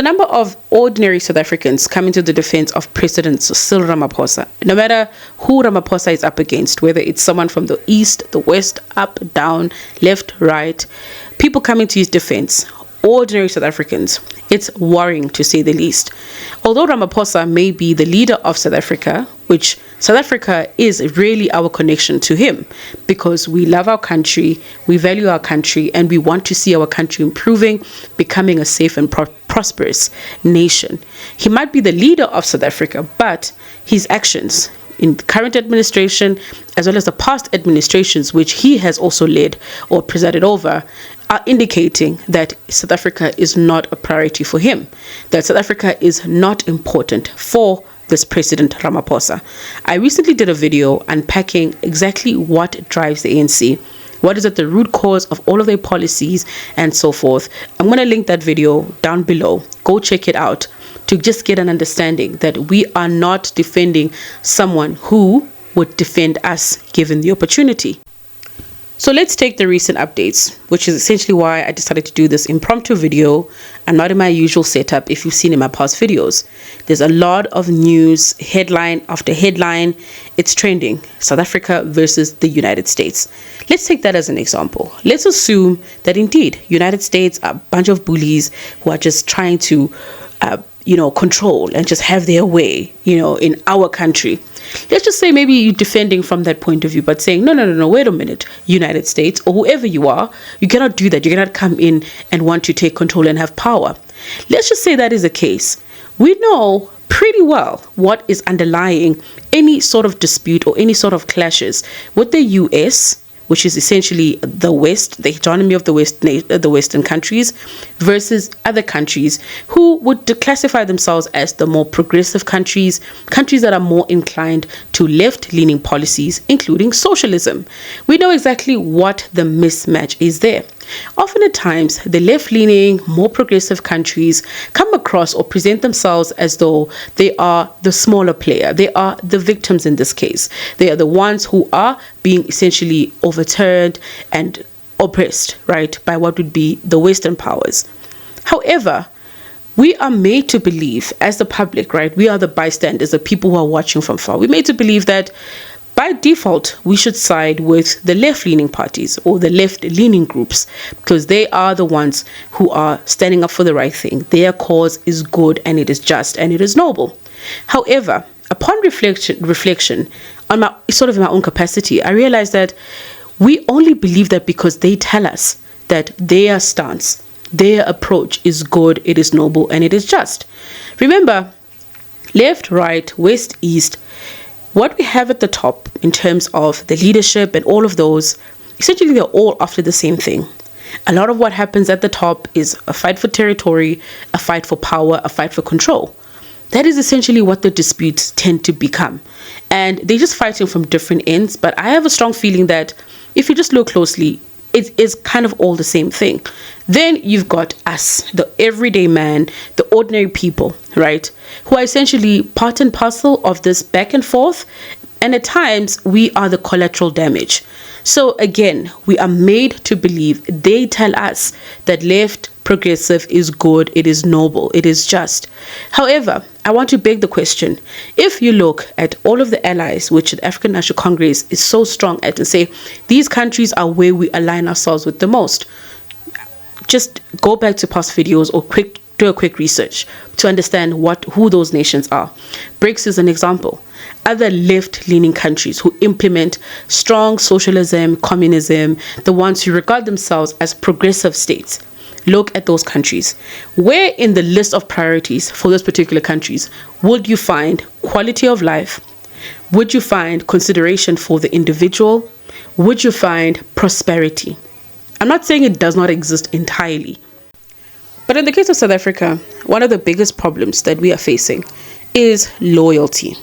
A number of ordinary South Africans coming to the defense of President Cyril Ramaphosa. No matter who Ramaphosa is up against, whether it's someone from the east, the west, up, down, left, right, people coming to his defense, ordinary South Africans. It's worrying to say the least. Although Ramaphosa may be the leader of South Africa, which South Africa is really our connection to him, because we love our country, we value our country, and we want to see our country improving, becoming a safe and prosperous nation. He might be the leader of South Africa, but his actions in the current administration, as well as the past administrations, which he has also led or presided over, are indicating that South Africa is not a priority for him, that South Africa is not important for this President Ramaphosa. I recently did a video unpacking exactly what drives the ANC, what is at the root cause of all of their policies and so forth. I'm going to link that video down below. Go check it out to just get an understanding that we are not defending someone who would defend us given the opportunity. So let's take the recent updates, which is essentially why I decided to do this impromptu video and not in my usual setup if you've seen in my past videos. There's a lot of news, headline after headline. It's trending. South Africa versus the United States. Let's take that as an example. Let's assume that indeed United States are a bunch of bullies who are just trying to control and just have their way, in our country. Let's just say maybe you're defending from that point of view, but saying, no, wait a minute, United States or whoever you are, you cannot do that. You cannot come in and want to take control and have power. Let's just say that is the case. We know pretty well what is underlying any sort of dispute or any sort of clashes with the US, which is essentially the West, the hegemony of the Western countries, versus other countries who would classify themselves as the more progressive countries that are more inclined to left-leaning policies, including socialism. We know exactly what the mismatch is there. Often at times, the left-leaning, more progressive countries come across or present themselves as though they are the smaller player. They are the victims in this case. They are the ones who are being essentially overturned and oppressed, right, by what would be the Western powers. However, we are made to believe as the public, right, we are the bystanders, the people who are watching from far. We're made to believe that by default, we should side with the left-leaning parties or the left-leaning groups because they are the ones who are standing up for the right thing. Their cause is good and it is just and it is noble. However, upon reflection on my own capacity, I realized that we only believe that because they tell us that their stance, their approach is good, it is noble, and it is just. Remember, left, right, west, east, what we have at the top in terms of the leadership and all of those, essentially they're all after the same thing. A lot of what happens at the top is a fight for territory, a fight for power, a fight for control. That is essentially what the disputes tend to become. And they're just fighting from different ends. But I have a strong feeling that if you just look closely, it is kind of all the same thing. Then you've got us, the everyday man, the ordinary people, right? Who are essentially part and parcel of this back and forth. And at times, we are the collateral damage. So again, we are made to believe they tell us that left progressive is good, it is noble, it is just. However, I want to beg the question, if you look at all of the allies which the African National Congress is so strong at and say, these countries are where we align ourselves with the most, just go back to past videos or do a quick research to understand who those nations are. BRICS is an example. Other left-leaning countries who implement strong socialism, communism, the ones who regard themselves as progressive states. Look at those countries. Where in the list of priorities for those particular countries would you find quality of life? Would you find consideration for the individual? Would you find prosperity? I'm not saying it does not exist entirely. But in the case of South Africa, one of the biggest problems that we are facing is loyalty.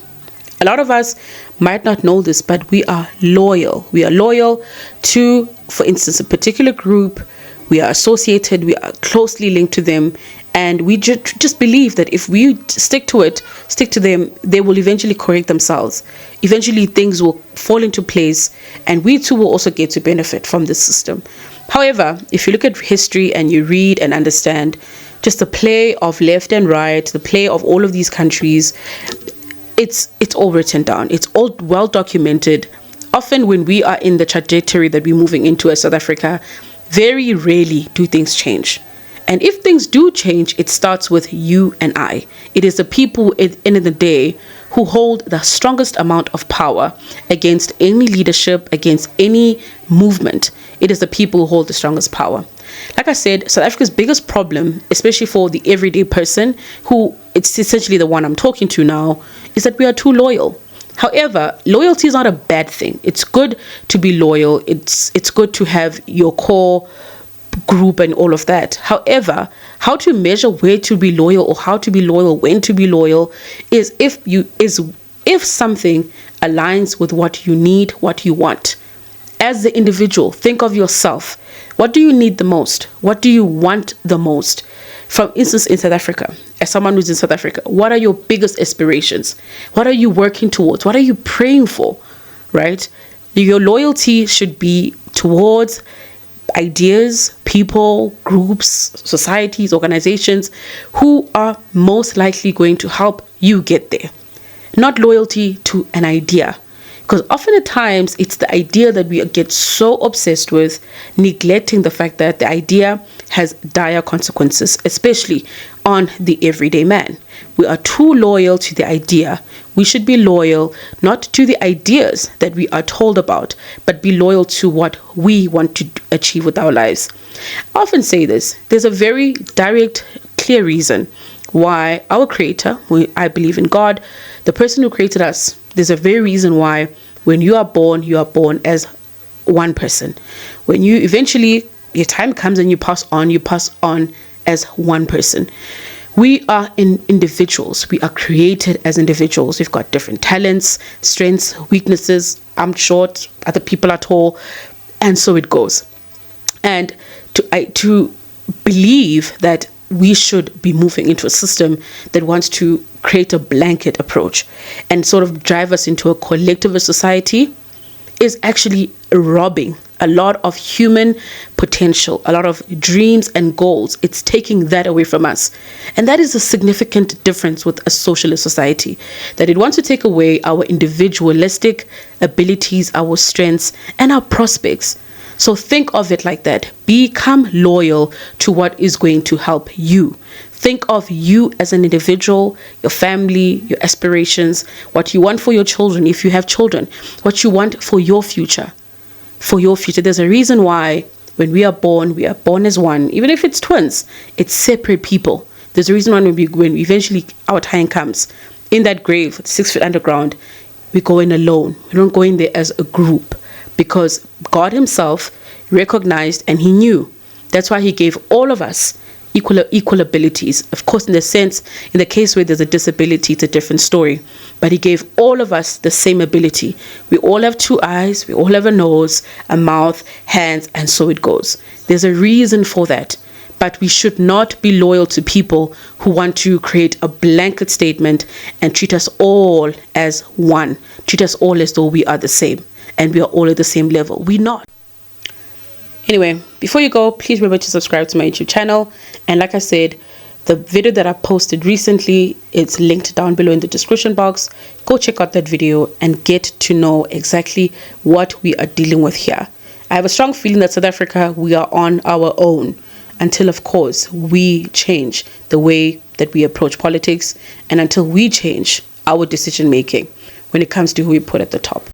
A lot of us might not know this, but we are loyal. We are loyal to, for instance, a particular group. We are associated, we are closely linked to them, and we just believe that if we stick to them, they will eventually correct themselves. Eventually, things will fall into place, and we too will also get to benefit from this system. However, if you look at history and you read and understand, just the play of left and right, the play of all of these countries. It's all written down. It's all well documented. Often when we are in the trajectory that we're moving into as South Africa, very rarely do things change. And if things do change, it starts with you and I. It is the people at the end of the day who hold the strongest amount of power against any leadership, against any movement. It is the people who hold the strongest power. Like I said, South Africa's biggest problem, especially for the everyday person, who it's essentially the one I'm talking to now, is that we are too loyal. However, loyalty is not a bad thing. It's good to be loyal. It's good to have your core group and all of that. However, how to measure where to be loyal or how to be loyal, when to be loyal, is if something aligns with what you need, what you want. As the individual, think of yourself. What do you need the most? What do you want the most? For instance, in South Africa, as someone who's in South Africa, what are your biggest aspirations? What are you working towards? What are you praying for? Right? Your loyalty should be towards ideas, people, groups, societies, organizations who are most likely going to help you get there. Not loyalty to an idea. Because often at times, it's the idea that we get so obsessed with, neglecting the fact that the idea has dire consequences, especially on the everyday man. We are too loyal to the idea. We should be loyal not to the ideas that we are told about, but be loyal to what we want to achieve with our lives. I often say this. There's a very direct, clear reason why our Creator, I believe in God, the person who created us, there's a very reason why when you are born as one person. When you eventually, your time comes and you pass on as one person. We are individuals. We are created as individuals. We've got different talents, strengths, weaknesses. I'm short, other people are tall, and so it goes. And to believe that we should be moving into a system that wants to create a blanket approach and sort of drive us into a collectivist society is actually robbing a lot of human potential, a lot of dreams and goals. It's taking that away from us. And that is a significant difference with a socialist society, that it wants to take away our individualistic abilities, our strengths, and our prospects. So think of it like that. Become loyal to what is going to help you. Think of you as an individual, your family, your aspirations, what you want for your children, if you have children, what you want for your future. For your future. There's a reason why when we are born as one. Even if it's twins, it's separate people. There's a reason why when eventually our time comes, in that grave, 6 feet underground, we go in alone. We don't go in there as a group. Because God himself recognized and he knew. That's why he gave all of us equal abilities. Of course, in the case where there's a disability, it's a different story. But he gave all of us the same ability. We all have 2 eyes, we all have a nose, a mouth, hands, and so it goes. There's a reason for that. But we should not be loyal to people who want to create a blanket statement and treat us all as one. Treat us all as though we are the same. And we are all at the same level. We're not. Anyway, before you go, please remember to subscribe to my YouTube channel. And like I said, the video that I posted recently, it's linked down below in the description box. Go check out that video and get to know exactly what we are dealing with here. I have a strong feeling that South Africa, we are on our own until, of course, we change the way that we approach politics and until we change our decision making when it comes to who we put at the top.